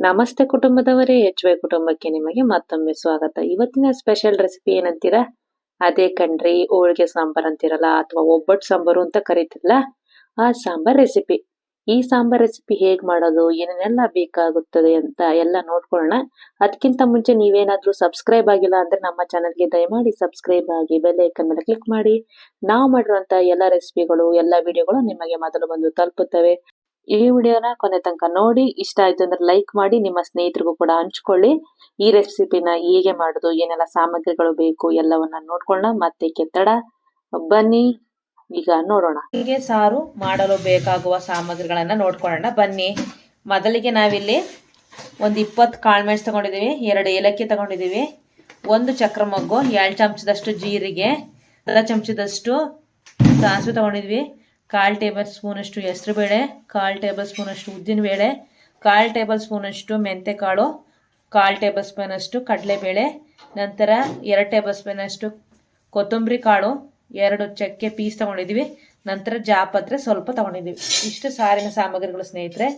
ನಮಸ್ತೆ ಕುಟುಂಬದವರೇ, ಎಚ್.ವೈ ಕುಟುಂಬಕ್ಕೆ ನಿಮಗೆ ಮತ್ತೊಮ್ಮೆ ಸ್ವಾಗತ. ಇವತ್ತಿನ ಸ್ಪೆಷಲ್ ರೆಸಿಪಿ ಏನಂತೀರಾ? ಅದೇ ಕಣ್ರಿ, ಹೋಳಿಗೆ ಸಾಂಬಾರ್ ಅಂತೀರಲ್ಲ, ಅಥವಾ ಒಬ್ಬಟ್ಟು ಸಾಂಬಾರು ಅಂತ ಕರೀತಿರಲ್ಲ, ಆ ಸಾಂಬಾರ್ ರೆಸಿಪಿ. ಈ ಸಾಂಬಾರ್ ರೆಸಿಪಿ ಹೇಗ್ ಮಾಡೋದು, ಏನೇನೆಲ್ಲ ಬೇಕಾಗುತ್ತದೆ ಅಂತ ಎಲ್ಲ ನೋಡ್ಕೊಳ್ಳೋಣ. ಅದಕ್ಕಿಂತ ಮುಂಚೆ ನೀವೇನಾದ್ರೂ ಸಬ್ಸ್ಕ್ರೈಬ್ ಆಗಿಲ್ಲ ಅಂದ್ರೆ ನಮ್ಮ ಚಾನಲ್ಗೆ ದಯಮಾಡಿ ಸಬ್ಸ್ಕ್ರೈಬ್ ಆಗಿ ಬೆಲ್ ಐಕನ್ ಮೇಲೆ ಕ್ಲಿಕ್ ಮಾಡಿ. ನಾವು ಮಾಡಿರುವಂತ ಎಲ್ಲ ರೆಸಿಪಿಗಳು, ಎಲ್ಲ ವಿಡಿಯೋಗಳು ನಿಮಗೆ ಮೊದಲು ಬಂದು ತಲುಪುತ್ತವೆ. ಈ ವಿಡಿಯೋನ ಕೊನೆ ತನಕ ನೋಡಿ, ಇಷ್ಟ ಆಯ್ತು ಅಂದ್ರೆ ಲೈಕ್ ಮಾಡಿ, ನಿಮ್ಮ ಸ್ನೇಹಿತರಿಗೂ ಕೂಡ ಹಂಚ್ಕೊಳ್ಳಿ. ಈ ರೆಸಿಪಿನ ಹೇಗೆ ಮಾಡೋದು, ಏನೆಲ್ಲ ಸಾಮಗ್ರಿಗಳು ಬೇಕು ಎಲ್ಲವನ್ನ ನೋಡ್ಕೊಳ್ಳೋಣ. ಮತ್ತೆ ಕೆತ್ತಡ ಬನ್ನಿ ಈಗ ನೋಡೋಣ. ಹೀಗೆ ಸಾರು ಮಾಡಲು ಬೇಕಾಗುವ ಸಾಮಗ್ರಿಗಳನ್ನ ನೋಡ್ಕೊಳ್ಳೋಣ ಬನ್ನಿ. ಮೊದಲಿಗೆ ನಾವಿಲ್ಲಿ ಒಂದು 20 ಕಾಳುಮೆಣಸು ತಗೊಂಡಿದ್ದೀವಿ, 2 ಏಲಕ್ಕಿ ತಗೊಂಡಿದ್ದೀವಿ, 1 ಚಕ್ರ ಮೊಗ್ಗು, 2 ಚಮಚದಷ್ಟು ಜೀರಿಗೆ, ಅರ್ಧ ಚಮಚದಷ್ಟು ಸಾಸಿವೆ ತಗೊಂಡಿದ್ವಿ, 1/4 ಟೇಬಲ್ ಸ್ಪೂನಷ್ಟು ಹೆಸರುಬೇಳೆ, 1/4 ಟೇಬಲ್ ಸ್ಪೂನಷ್ಟು ಉದ್ದಿನಬೇಳೆ, 1/4 ಟೇಬಲ್ ಸ್ಪೂನಷ್ಟು ಮೆಂತೆಕಾಳು, 1/4 ಟೇಬಲ್ ಸ್ಪೂನಷ್ಟು ಕಡಲೆಬೇಳೆ, ನಂತರ 2 ಟೇಬಲ್ ಸ್ಪೂನಷ್ಟು ಕೊತ್ತಂಬರಿ ಕಾಳು, 2 ಚಕ್ಕೆ ಪೀಸ್ ತಗೊಂಡಿದ್ದೀವಿ, ನಂತರ ಜಾಪತ್ರೆ ಸ್ವಲ್ಪ ತಗೊಂಡಿದ್ದೀವಿ. ಇಷ್ಟು ಸಾರಿನ ಸಾಮಗ್ರಿಗಳು ಸ್ನೇಹಿತರೆ.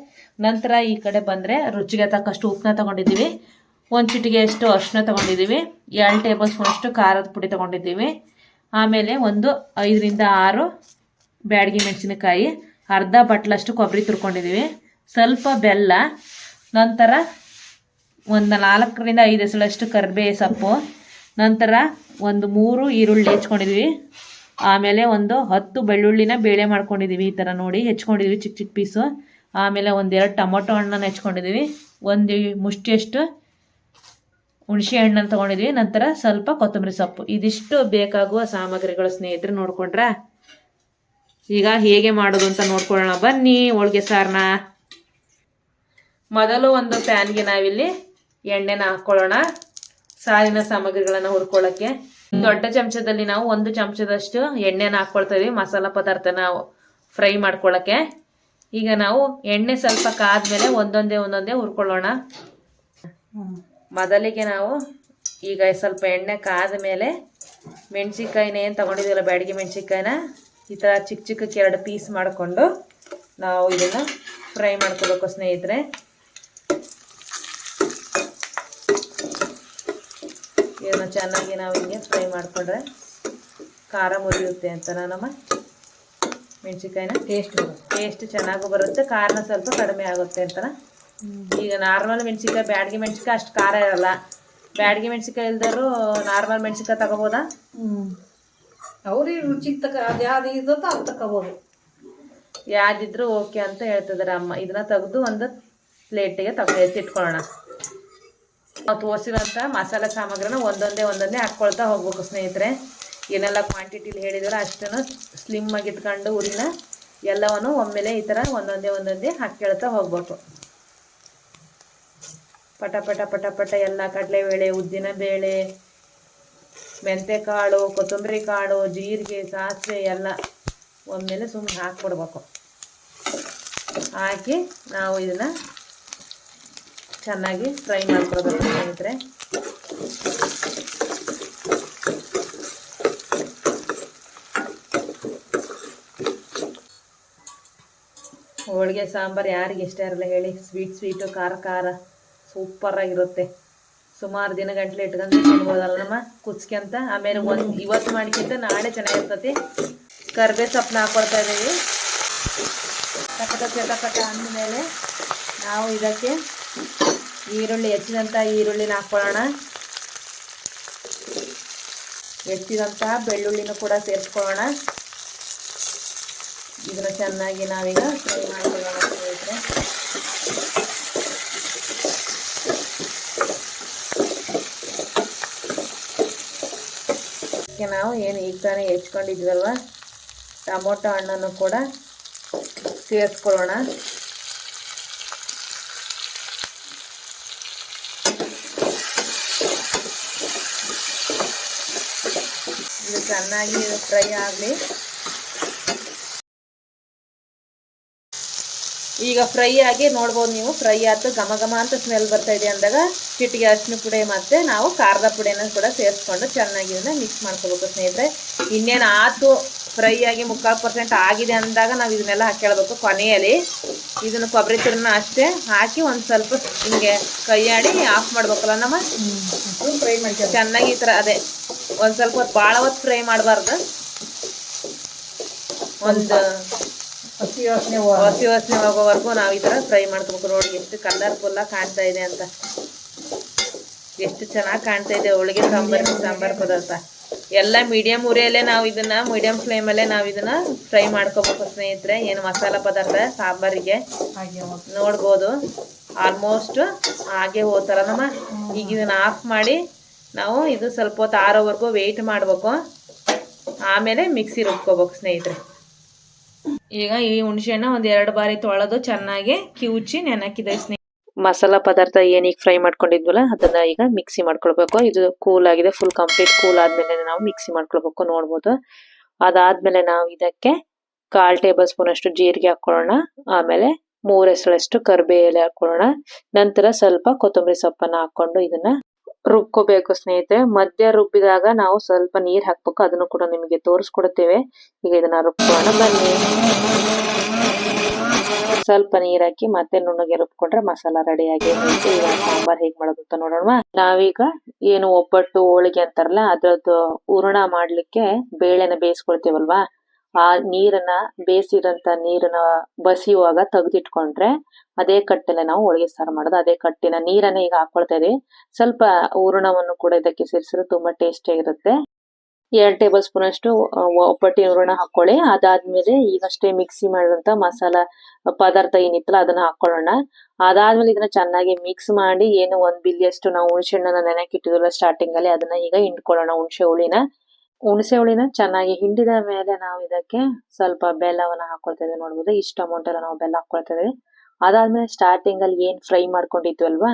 ನಂತರ ಈ ಕಡೆ ಬಂದರೆ ರುಚಿಗೆ ತಕ್ಕಷ್ಟು ಉಪ್ಪನ್ನ ತಗೊಂಡಿದ್ದೀವಿ, 1 ಚಿಟಿಗೆಯಷ್ಟು ಅರಿಶಿನ ತಗೊಂಡಿದ್ದೀವಿ, 2 ಟೇಬಲ್ ಸ್ಪೂನಷ್ಟು ಖಾರದ ಪುಡಿ ತಗೊಂಡಿದ್ದೀವಿ, ಆಮೇಲೆ ಒಂದು 5 ರಿಂದ 6 ಬ್ಯಾಡಗಿ ಮೆಣಸಿನಕಾಯಿ, ಅರ್ಧ ಬಟ್ಲಷ್ಟು ಕೊಬ್ಬರಿ ತುರ್ಕೊಂಡಿದ್ದೀವಿ, ಸ್ವಲ್ಪ ಬೆಲ್ಲ, ನಂತರ ಒಂದು 4 ರಿಂದ 5 ಎಸಳಷ್ಟು ಕರಿಬೇವು ಸೊಪ್ಪು, ನಂತರ ಒಂದು 3 ಈರುಳ್ಳಿ ಹೆಚ್ಕೊಂಡಿದ್ದೀವಿ, ಆಮೇಲೆ ಒಂದು 10 ಬೆಳ್ಳುಳ್ಳಿನ ಬೇಳೆ ಮಾಡ್ಕೊಂಡಿದ್ದೀವಿ. ಈ ಥರ ನೋಡಿ ಹೆಚ್ಕೊಂಡಿದ್ದೀವಿ ಚಿಕ್ಕ ಚಿಕ್ಕ ಪೀಸು. ಆಮೇಲೆ 1-2 ಟೊಮೊಟೊ ಹಣ್ಣನ್ನು ಹೆಚ್ಕೊಂಡಿದ್ದೀವಿ, 1 ಮುಷ್ಟಿಯಷ್ಟು ಹುಣಸೆ ಹಣ್ಣನ್ನು ತೊಗೊಂಡಿದ್ದೀವಿ, ನಂತರ ಸ್ವಲ್ಪ ಕೊತ್ತಂಬರಿ ಸೊಪ್ಪು. ಇದಿಷ್ಟು ಬೇಕಾಗುವ ಸಾಮಗ್ರಿಗಳು ಸ್ನೇಹಿತರೆ. ನೋಡ್ಕೊಂಡ್ರ ಈಗ ಹೇಗೆ ಮಾಡೋದು ಅಂತ ನೋಡ್ಕೊಳ್ಳೋಣ ಬನ್ನಿ. ಹೋಳಿಗೆ ಸಾರನ್ನ ಮೊದಲು ಒಂದು ಪ್ಯಾನ್ಗೆ ನಾವಿಲ್ಲಿ ಎಣ್ಣೆನ ಹಾಕ್ಕೊಳ್ಳೋಣ, ಸಾರಿನ ಸಾಮಗ್ರಿಗಳನ್ನು ಹುರ್ಕೊಳ್ಳೋಕ್ಕೆ. ದೊಡ್ಡ ಚಮಚದಲ್ಲಿ ನಾವು 1 ಚಮಚದಷ್ಟು ಎಣ್ಣೆನ ಹಾಕ್ಕೊಳ್ತಾ ಇದೀವಿ, ಮಸಾಲ ಪದಾರ್ಥನ ಫ್ರೈ ಮಾಡ್ಕೊಳ್ಳೋಕ್ಕೆ. ಈಗ ನಾವು ಎಣ್ಣೆ ಸ್ವಲ್ಪ ಕಾದ್ಮೇಲೆ ಒಂದೊಂದೇ ಹುರ್ಕೊಳ್ಳೋಣ. ಮೊದಲಿಗೆ ನಾವು ಈಗ ಸ್ವಲ್ಪ ಎಣ್ಣೆ ಕಾದ ಮೇಲೆ ಮೆಣಸಿನ್ಕಾಯಿನ ಏನು ತಗೊಂಡಿದ್ದೀವಲ್ಲ, ಬ್ಯಾಡಗಿ ಮೆಣಸಿನ್ಕಾಯಿನ ಈ ಥರ ಚಿಕ್ಕ ಚಿಕ್ಕಕ್ಕೆ 2 ಪೀಸ್ ಮಾಡಿಕೊಂಡು ನಾವು ಇದನ್ನು ಫ್ರೈ ಮಾಡ್ಕೋಬೇಕು ಸ್ನೇಹಿತರೆ. ಇದನ್ನು ಚೆನ್ನಾಗಿ ನಾವು ಹಿಂಗೆ ಫ್ರೈ ಮಾಡಿಕೊಂಡ್ರೆ ಖಾರ ಮುರಿಯುತ್ತೆ ಅಂತ ನಮ್ಮ ಮೆಣಸಿನ್ಕಾಯಿನ ಟೇಸ್ಟ್ ಚೆನ್ನಾಗೂ ಬರುತ್ತೆ, ಖಾರನ ಸ್ವಲ್ಪ ಕಡಿಮೆ ಆಗುತ್ತೆ ಅಂತ. ಈಗ ನಾರ್ಮಲ್ ಮೆಣಸಿನ್ಕಾಯಿ, ಬ್ಯಾಡಗಿ ಮೆಣಸಿನ್ಕಾಯಿ ಅಷ್ಟು ಖಾರ ಇರಲ್ಲ. ಬ್ಯಾಡಗಿ ಮೆಣಸಿನ್ಕಾಯಿ ಇಲ್ದರೂ ನಾರ್ಮಲ್ ಮೆಣಸಿನ್ಕಾಯಿ ತಗೋಬೋದಾ? ಅವ್ರಿಗೆ ರುಚಿಗೆ ತಕ್ಕ ಅದು ಯಾವ್ದು ಇದ್ದೋ ಅದು ತಗೋಬೋದು, ಯಾವ್ದಿದ್ರು ಓಕೆ ಅಂತ ಹೇಳ್ತಿದ್ದಾರೆ ಅಮ್ಮ. ಇದನ್ನ ತೆಗೆದು ಒಂದು ಪ್ಲೇಟಿಗೆ ಎತ್ತಿಟ್ಕೊಳ್ಳೋಣ. ನಾವು ತೋರಿಸಿರೋಂಥ ಮಸಾಲೆ ಸಾಮಗ್ರಿನ ಒಂದೊಂದೇ ಹಾಕ್ಕೊಳ್ತಾ ಹೋಗ್ಬೇಕು ಸ್ನೇಹಿತರೆ. ಏನೆಲ್ಲ ಕ್ವಾಂಟಿಟಿಲಿ ಹೇಳಿದಾರೆ ಅಷ್ಟನ್ನು ಸ್ಲಿಮ್ ಆಗಿ ಇಟ್ಕೊಂಡು ಉರಿನ ಎಲ್ಲವನ್ನು ಒಮ್ಮೆಲೆ ಈ ಥರ ಒಂದೊಂದೇ ಹಾಕ್ಕೊಳ್ತಾ ಹೋಗ್ಬೇಕು. ಪಟ ಪಟ ಪಟ ಪಟ ಎಲ್ಲ ಕಡಲೆಬೇಳೆ, ಉದ್ದಿನ ಬೇಳೆ, ಮೆಂತೆಕಾಳು, ಕೊತ್ತಂಬರಿ ಕಾಳು, ಜೀರಿಗೆ, ಸಾಸಿವೆ ಎಲ್ಲ ಒಮ್ಮೆಲೆ ಸುಮ್ಮನೆ ಹಾಕ್ಕೊಡ್ಬೇಕು. ಹಾಕಿ ನಾವು ಇದನ್ನು ಚೆನ್ನಾಗಿ ಫ್ರೈ ಮಾಡ್ಕೊಳ್ಬೇಕು ಸ್ನೇಹಿತರೆ. ಹೋಳಿಗೆ ಸಾಂಬಾರು ಯಾರಿಗೆ ಇಷ್ಟ ಇರಲ್ಲ ಹೇಳಿ? ಸ್ವೀಟು, ಖಾರ ಸೂಪರಾಗಿರುತ್ತೆ. ಸುಮಾರು ದಿನ ಗಂಟ್ಲೆ ಇಟ್ಕೊಂಡು ತಿನ್ಬೋದಲ್ಲ ನಮ್ಮ ಕುಚ್ಕೊಂತ. ಆಮೇಲೆ ಇವತ್ತು ಮಾಡಿಕ್ಕಿಂತ ನಾಳೆ ಚೆನ್ನಾಗಿರ್ತತಿ. ಕರಿಬೇವು ಸೊಪ್ಪನ್ನ ಹಾಕ್ಕೊಳ್ತಾ ಇದ್ದೀವಿ. ಚಟಪಟ ಅಂದಮೇಲೆ ನಾವು ಇದಕ್ಕೆ ಹೆಚ್ಚಿದಂಥ ಈರುಳ್ಳಿನ ಹಾಕ್ಕೊಳ್ಳೋಣ. ಹೆಚ್ಚಿದಂಥ ಬೆಳ್ಳುಳ್ಳಿನೂ ಕೂಡ ಸೇರಿಸ್ಕೊಳ್ಳೋಣ. ಇದನ್ನು ಚೆನ್ನಾಗಿ ನಾವೀಗ ಫ್ರೈ ಮಾಡ್ಕೊಳ್ಳೋಣ ಸ್ನೇಹಿತರೆ. ನಾವು ಏನು ಈಗ ತಾನೇ ಹೆಚ್ಕೊಂಡಿದ್ವಲ್ವ ಟೊಮೊಟೊ ಹಣ್ಣನ್ನು ಕೂಡ ಸೇರಿಸ್ಕೊಳ್ಳೋಣ. ಇದು ಚೆನ್ನಾಗಿ ಫ್ರೈ ಆಗಲಿ. ಈಗ ಫ್ರೈ ಆಗಿ ನೋಡ್ಬೋದು ನೀವು, ಫ್ರೈ ಆಯ್ತು, ಘಮ ಅಂತ ಸ್ಮೆಲ್ ಬರ್ತಾ ಇದೆ ಅಂದಾಗ ಚಿಟಿಗೆ ಅರಿಶಿನ ಪುಡಿ ಮತ್ತು ನಾವು ಖಾರದ ಪುಡಿಯನ್ನು ಕೂಡ ಸೇರಿಸ್ಕೊಂಡು ಚೆನ್ನಾಗಿ ಇದನ್ನು ಮಿಕ್ಸ್ ಮಾಡ್ಕೋಬೇಕು ಸ್ನೇಹಿತರೆ. ಇನ್ನೇನು ಆಯ್ತು ಫ್ರೈ ಆಗಿ 3/4% ಆಗಿದೆ ಅಂದಾಗ ನಾವು ಇದನ್ನೆಲ್ಲ ಹಾಕ್ಕೊಳ್ಬೇಕು. ಕೊನೆಯಲ್ಲಿ ಇದನ್ನು ಕೊಬ್ಬರಿ ತುರಿನ ಅಷ್ಟೇ ಹಾಕಿ ಒಂದು ಸ್ವಲ್ಪ ಹಿಂಗೆ ಕೈಯಾಡಿ ಆಫ್ ಮಾಡ್ಬೇಕಲ್ಲ ನಮ್ಮ ಫ್ರೈ ಮಾಡ್ತೀವಿ ಚೆನ್ನಾಗಿ. ಈ ಥರ ಅದೇ ಒಂದು ಸ್ವಲ್ಪ ಹೊತ್ತು ಭಾಳ ಹೊತ್ತು ಫ್ರೈ ಮಾಡಬಾರ್ದು. ಒಂದು ಹಸಿ ವಾಸನೆ ಹೋಗೋವರೆಗೂ ನಾವು ಈ ಥರ ಫ್ರೈ ಮಾಡ್ಕೋಬೇಕು. ನೋಡಿ ಎಷ್ಟು ಕಲರ್ಫುಲ್ಲಾಗಿ ಕಾಣ್ತಾ ಇದೆ ಅಂತ, ಎಷ್ಟು ಚೆನ್ನಾಗಿ ಕಾಣ್ತಾ ಇದೆ ಹೋಳಿಗೆ ಸಾಂಬಾರು ಪದಾರ್ಥ ಎಲ್ಲ ಮೀಡಿಯಮ್ ಉರಿಯಲ್ಲೇ ನಾವು ಇದನ್ನ ಮೀಡಿಯಮ್ ಫ್ಲೇಮಲ್ಲೇ ನಾವು ಇದನ್ನ ಫ್ರೈ ಮಾಡ್ಕೋಬೇಕು ಸ್ನೇಹಿತರೆ. ಏನು ಮಸಾಲ ಪದಾರ್ಥ ಸಾಂಬಾರಿಗೆ ನೋಡ್ಬೋದು ಆಲ್ಮೋಸ್ಟ್ ಹಾಗೆ ಹೋಗ್ತಾರ ನಮ್ಮ. ಈಗ ಇದನ್ನ ಆಫ್ ಮಾಡಿ ನಾವು ಇದು ಸ್ವಲ್ಪ ಹೊತ್ತು ಆರೋವರೆಗೂ ವೆಯ್ಟ್ ಮಾಡಬೇಕು. ಆಮೇಲೆ ಮಿಕ್ಸಿ ರುಬ್ಕೋಬೇಕು ಸ್ನೇಹಿತರೆ. ಈಗ ಈ ಹುಣಸೆಹಣ್ಣ ಒಂದು 2 ಬಾರಿ ತೊಳೆದು ಚೆನ್ನಾಗಿ ಕಿವುಚಿ ನೆನಕಿದೆ ಸ್ನೇಹಿತರೆ. ಮಸಾಲ ಪದಾರ್ಥ ಏನೀಗ ಫ್ರೈ ಮಾಡ್ಕೊಂಡಿದ್ವಲ್ಲ ಅದನ್ನ ಈಗ ಮಿಕ್ಸಿ ಮಾಡ್ಕೊಳ್ಬೇಕು. ಇದು ಕೂಲ್ ಆಗಿದೆ, ಫುಲ್ ಕಂಪ್ಲೀಟ್ ಕೂಲ್ ಆದ್ಮೇಲೆ ನಾವು ಮಿಕ್ಸಿ ಮಾಡ್ಕೊಳ್ಬೇಕು ನೋಡ್ಬೋದು. ಅದಾದ್ಮೇಲೆ ನಾವು ಇದಕ್ಕೆ 1/4 ಟೇಬಲ್ ಸ್ಪೂನ್ ಅಷ್ಟು ಜೀರಿಗೆ ಹಾಕೊಳ್ಳೋಣ. ಆಮೇಲೆ 3 ಎಸಳಷ್ಟು ಕರಿಬೇವು ಎಲೆ ಹಾಕೊಳ್ಳೋಣ. ನಂತರ ಸ್ವಲ್ಪ ಕೊತ್ತಂಬರಿ ಸೊಪ್ಪನ್ನ ಹಾಕೊಂಡು ಇದನ್ನ ರುಬ್ಕೋಬೇಕು ಸ್ನೇಹಿತರೆ. ಮಧ್ಯ ರುಬ್ಬಿದಾಗ ನಾವು ಸ್ವಲ್ಪ ನೀರ್ ಹಾಕ್ಬೇಕು, ಅದನ್ನು ಕೂಡ ನಿಮಗೆ ತೋರಿಸ್ಕೊಡ್ತೇವೆ. ಈಗ ಇದನ್ನ ರುಬ್ಕೊಳ್ಳೋಣ ಬನ್ನಿ. ಸ್ವಲ್ಪ ನೀರ್ ಹಾಕಿ ಮತ್ತೆ ನುಣ್ಣಗೆ ರುಬ್ಕೊಂಡ್ರೆ ಮಸಾಲ ರೆಡಿ ಆಗಿ ಹೋಯ್ತು. ಈಗ ಸಾಂಬಾರ್ ಹೇಗ್ ಮಾಡೋದು ಅಂತ ನೋಡೋಣ. ನಾವೀಗ ಏನು ಒಬ್ಬಟ್ಟು ಹೋಳಿಗೆ ಅಂತಾರಲ್ಲ ಅದ್ರದ್ದು ಹೂರಣ ಮಾಡ್ಲಿಕ್ಕೆ ಬೇಳೆನ ಬೇಯಿಸ್ಕೊಳ್ತೀವಲ್ವಾ, ಆ ನೀರನ್ನ ಬೇಯಿಸಿದಂತ ನೀರನ್ನ ಬಸಿಯುವಾಗ ತೆಗೆದಿಟ್ಕೊಂಡ್ರೆ ಅದೇ ಕಟ್ಟಲೆ ನಾವು ಹೋಳಿಗೆ ಸಾರು ಮಾಡೋದು. ಅದೇ ಕಟ್ಟಿನ ನೀರನ್ನ ಈಗ ಹಾಕೊಳ್ತಾ ಇದೀವಿ. ಸ್ವಲ್ಪ ಹೂರಣವನ್ನು ಕೂಡ ಇದಕ್ಕೆ ಸೇರಿಸಿದ್ರೆ ತುಂಬಾ ಟೇಸ್ಟಿ ಆಗಿರುತ್ತೆ. 2 ಟೇಬಲ್ ಸ್ಪೂನ್ ಅಷ್ಟು ಒಬ್ಬಟ್ಟಿನ ಹೂರಣ ಹಾಕೊಳ್ಳಿ. ಅದಾದ್ಮೇಲೆ ಈಗಷ್ಟೇ ಮಿಕ್ಸಿ ಮಾಡಿದಂತ ಮಸಾಲ ಪದಾರ್ಥ ಏನಿತ್ತಲ್ಲ ಅದನ್ನ ಹಾಕೊಳ್ಳೋಣ. ಅದಾದ್ಮೇಲೆ ಇದನ್ನ ಚೆನ್ನಾಗಿ ಮಿಕ್ಸ್ ಮಾಡಿ ಏನು 1 ಬಿಲ್ಲಿಯಷ್ಟು ನಾವು ಹುಣಸೆ ಹಣ್ಣನ್ನ ನೆನೆಕಿಟ್ಟಿದ್ವಲ್ಲ ಸ್ಟಾರ್ಟಿಂಗ್ ಅಲ್ಲಿ, ಅದನ್ನ ಈಗ ಹಿಂಡ್ಕೊಳ್ಳೋಣ. ಹುಣಸೆ ಹುಳಿನ ಚೆನ್ನಾಗಿ ಹಿಂಡಿದ ಮೇಲೆ ನಾವು ಇದಕ್ಕೆ ಸ್ವಲ್ಪ ಬೆಲ್ಲವನ್ನ ಹಾಕೊಳ್ತಾ ಇದೀವಿ ನೋಡ್ಬೋದು. ಇಷ್ಟು ಅಮೌಂಟ್ ಎಲ್ಲ ನಾವು ಬೆಲ್ಲ ಹಾಕೊಳ್ತಾ ಇದೀವಿ. ಅದಾದ್ಮೇಲೆ ಸ್ಟಾರ್ಟಿಂಗ್ ಅಲ್ಲಿ ಏನ್ ಫ್ರೈ ಮಾಡ್ಕೊಂಡಿದ್ವಲ್ವಾ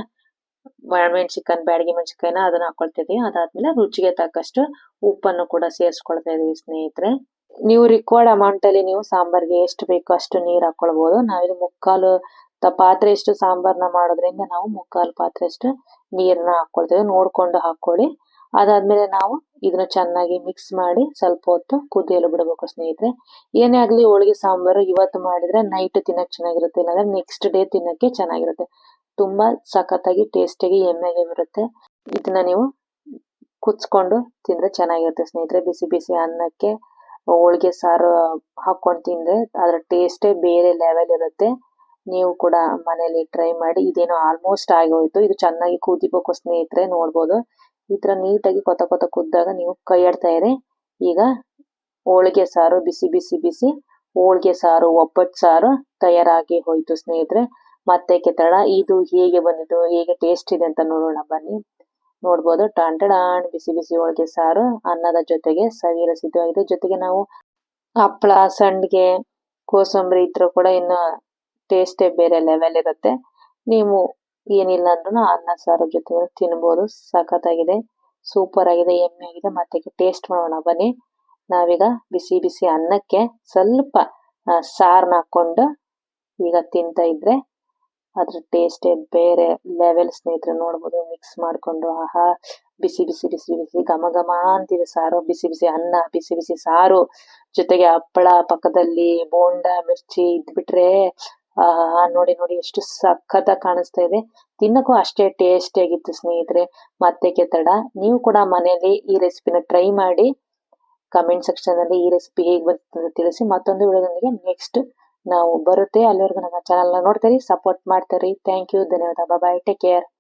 ಮೆಣಸಿನ್ಕಾಯಿ ಬ್ಯಾಡಗಿ ಮೆಣಸಿನ್ಕಾಯಿನ ಅದನ್ನ ಹಾಕೊಳ್ತಾ ಇದೀವಿ. ಅದಾದ್ಮೇಲೆ ರುಚಿಗೆ ತಕ್ಕಷ್ಟು ಉಪ್ಪನ್ನು ಕೂಡ ಸೇರಿಸ್ಕೊಳ್ತಾ ಇದೀವಿ ಸ್ನೇಹಿತರೆ. ನೀವು ರಿಕ್ವೈರ್ಡ್ ಅಮೌಂಟ್ ಅಲ್ಲಿ ನೀವು ಸಾಂಬಾರ್ಗೆ ಎಷ್ಟು ಬೇಕೋ ಅಷ್ಟು ನೀರ್ ಹಾಕೊಳ್ಬಹುದು. ನಾವಿಲ್ಲಿ 3/4 ಪಾತ್ರೆ ಅಷ್ಟು ಸಾಂಬಾರ್ನ ಮಾಡೋದ್ರಿಂದ ನಾವು 3/4 ಪಾತ್ರೆ ಅಷ್ಟು ನೀರ್ನ ಹಾಕೊಳ್ತೇವೆ. ನೋಡ್ಕೊಂಡು ಹಾಕೊಳ್ಳಿ. ಅದಾದ್ಮೇಲೆ ನಾವು ಇದನ್ನ ಚೆನ್ನಾಗಿ ಮಿಕ್ಸ್ ಮಾಡಿ ಸ್ವಲ್ಪ ಹೊತ್ತು ಕುದಿಯಲು ಬಿಡಬೇಕು ಸ್ನೇಹಿತರೆ. ಏನೇ ಆಗ್ಲಿ ಹೋಳಿಗೆ ಸಾಂಬಾರು ಇವತ್ತು ಮಾಡಿದ್ರೆ ನೈಟ್ ತಿನ್ನಕ್ ಚೆನ್ನಾಗಿರುತ್ತೆ, ಇಲ್ಲಾಂದ್ರೆ ನೆಕ್ಸ್ಟ್ ಡೇ ತಿನ್ನಕ್ಕೆ ಚೆನ್ನಾಗಿರುತ್ತೆ. ತುಂಬಾ ಸಖತ್ತಾಗಿ ಟೇಸ್ಟಿಯಾಗಿ ಎಮ್ಮೆಗೆ ಬರುತ್ತೆ. ಇದನ್ನ ನೀವು ಕುಚ್ಕೊಂಡು ತಿಂದ್ರೆ ಚೆನ್ನಾಗಿರುತ್ತೆ ಸ್ನೇಹಿತರೆ. ಬಿಸಿ ಬಿಸಿ ಅನ್ನಕ್ಕೆ ಹೋಳಿಗೆ ಸಾರು ಹಾಕೊಂಡು ತಿಂದ್ರೆ ಅದ್ರ ಟೇಸ್ಟೇ ಬೇರೆ ಲೆವೆಲ್ ಇರುತ್ತೆ. ನೀವು ಕೂಡ ಮನೇಲಿ ಟ್ರೈ ಮಾಡಿ. ಇದೇನೋ ಆಲ್ಮೋಸ್ಟ್ ಆಗೋಯ್ತು. ಇದು ಚೆನ್ನಾಗಿ ಕುದಿಬೇಕು ಸ್ನೇಹಿತರೆ. ನೋಡ್ಬೋದು ಈ ತರ ನೀಟಾಗಿ ಕೊತ ಕುದ್ದಾಗ ನೀವು ಕೈ ಆಡ್ತಾ ಇರಿ. ಈಗ ಹೋಳಿಗೆ ಸಾರು ಬಿಸಿ ಬಿಸಿ ಬಿಸಿ ಹೋಳಿಗೆ ಸಾರು ಒಬ್ಬಟ್ಟು ಸಾರು ತಯಾರಾಗಿ ಹೋಯ್ತು ಸ್ನೇಹಿತರೆ. ಮತ್ತೆ ತಡ ಇದು ಹೇಗೆ ಬಂದಿದ್ದು, ಹೇಗೆ ಟೇಸ್ಟ್ ಇದೆ ಅಂತ ನೋಡೋಣ ಬನ್ನಿ. ನೋಡ್ಬೋದು ಟಾಂಟಡಾಣ್ ಬಿಸಿ ಬಿಸಿ ಹೋಳಿಗೆ ಸಾರು ಅನ್ನದ ಜೊತೆಗೆ ಸವಿಯಲು ಸಿದ್ಧವಾಗಿದೆ. ಜೊತೆಗೆ ನಾವು ಹಪ್ಪಳ, ಸಂಡಿಗೆ, ಕೋಸಂಬರಿ ಇದ್ರು ಕೂಡ ಇನ್ನು ಟೇಸ್ಟೇ ಬೇರೆ ಲೆವೆಲ್ ಇರುತ್ತೆ. ನೀವು ಏನಿಲ್ಲ ಅಂದ್ರೂ ಅನ್ನ ಸಾರು ಜೊತೆ ತಿನ್ಬೋದು. ಸಖತ್ತಾಗಿದೆ, ಸೂಪರ್ ಆಗಿದೆ, ಎಮ್ಮೆ ಆಗಿದೆ. ಮತ್ತೆ ಟೇಸ್ಟ್ ಮಾಡೋಣ ಬನ್ನಿ. ನಾವೀಗ ಬಿಸಿ ಬಿಸಿ ಅನ್ನಕ್ಕೆ ಸ್ವಲ್ಪ ಸಾರ್ನ ಹಾಕೊಂಡು ಈಗ ತಿಂತಾ ಇದ್ರೆ ಅದ್ರ ಟೇಸ್ಟೇ ಬೇರೆ ಲೆವೆಲ್ ಸ್ನೇಹಿತರೆ. ನೋಡ್ಬೋದು ಮಿಕ್ಸ್ ಮಾಡ್ಕೊಂಡು ಆಹಾ ಬಿಸಿ ಬಿಸಿ ಬಿಸಿ ಬಿಸಿ ಘಮ ಘಮ ಅಂತಿದೆ ಸಾರು. ಬಿಸಿ ಬಿಸಿ ಅನ್ನ, ಬಿಸಿ ಬಿಸಿ ಸಾರು ಜೊತೆಗೆ ಹಪ್ಪಳ ಪಕ್ಕದಲ್ಲಿ, ಬೋಂಡ ಮಿರ್ಚಿ ಇದ್ಬಿಟ್ರೆ ನೋಡಿ ಎಷ್ಟು ಸಖತ್ತಾಗಿ ಕಾಣಿಸ್ತಾ ಇದೆ. ತಿನ್ನಕ್ಕೂ ಅಷ್ಟೇ ಟೇಸ್ಟಿ ಆಗಿತ್ತು ಸ್ನೇಹಿತರೆ. ಮತ್ತೆ ತಡ ನೀವು ಕೂಡ ಮನೆಯಲ್ಲಿ ಈ ರೆಸಿಪಿನ ಟ್ರೈ ಮಾಡಿ. ಕಮೆಂಟ್ ಸೆಕ್ಷನ್ ಅಲ್ಲಿ ಈ ರೆಸಿಪಿ ಹೇಗೆ ಬಂತು ಅಂತ ತಿಳಿಸಿ. ಮತ್ತೊಂದು ವಿಡಿಯೋದೊಂದಿಗೆ ನೆಕ್ಸ್ಟ್ ನಾವು ಬರುತ್ತೆ. ಅಲ್ಲಿವರೆಗೂ ನಮ್ಮ ಚಾನಲ್ ನೋಡ್ತೀರಿ, ಸಪೋರ್ಟ್ ಮಾಡ್ತೀರಿ. ಥ್ಯಾಂಕ್ ಯು, ಧನ್ಯವಾದ. ಬಾಯ್, ಟೇಕ್ ಕೇರ್.